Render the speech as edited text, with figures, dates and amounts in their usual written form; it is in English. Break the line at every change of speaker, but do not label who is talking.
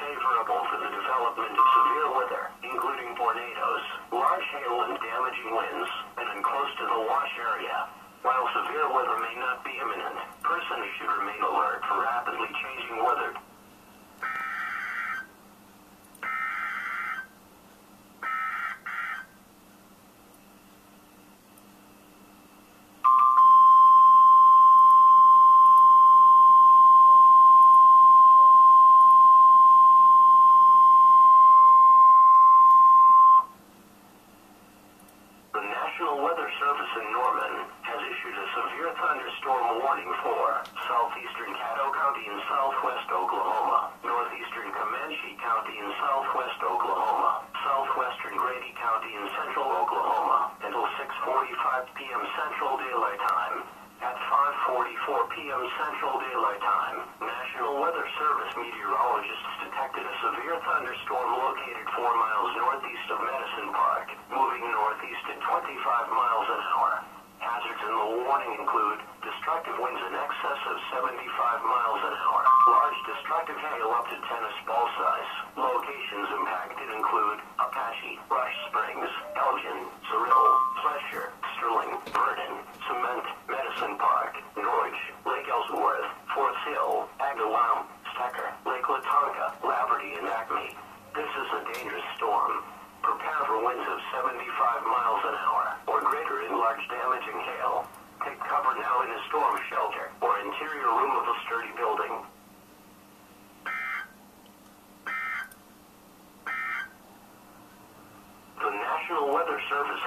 favorable for the development of severe weather, including tornadoes, large hail and damaging winds, and in close to the wash area. While severe weather may not be imminent, persons should remain alert for rapidly changing weather. The National Weather Service in Norman has issued a severe thunderstorm warning for southeastern Caddo County in southwest Oklahoma, northeastern Comanche County in southwest Oklahoma, southwestern Grady County in central Oklahoma until 6:45 p.m. Central Daylight Time. At 5:44 p.m. Central Daylight Time, National Weather Service meteorologists detected a severe thunderstorm located 4 miles northeast of Medicine Park, moving northeast at 25 miles an hour. Hazards in the warning include destructive winds in excess of 75 miles an hour, large destructive hail up to tennis ball size. Locations impacted include Apache, Rush Springs, Elgin, Cyril, Pleasure, Sterling, Vernon, Cement, Medicine Park, Norwich, Lake Ellsworth, Fort Hill, Agawam, Stecker, Lake Latonka, Laverty, and Acme. This is a dangerous storm. Prepare for winds of 75 miles an hour or greater in large damaging hail. Take cover now in a storm shelter or interior room of a sturdy building. The National Weather Service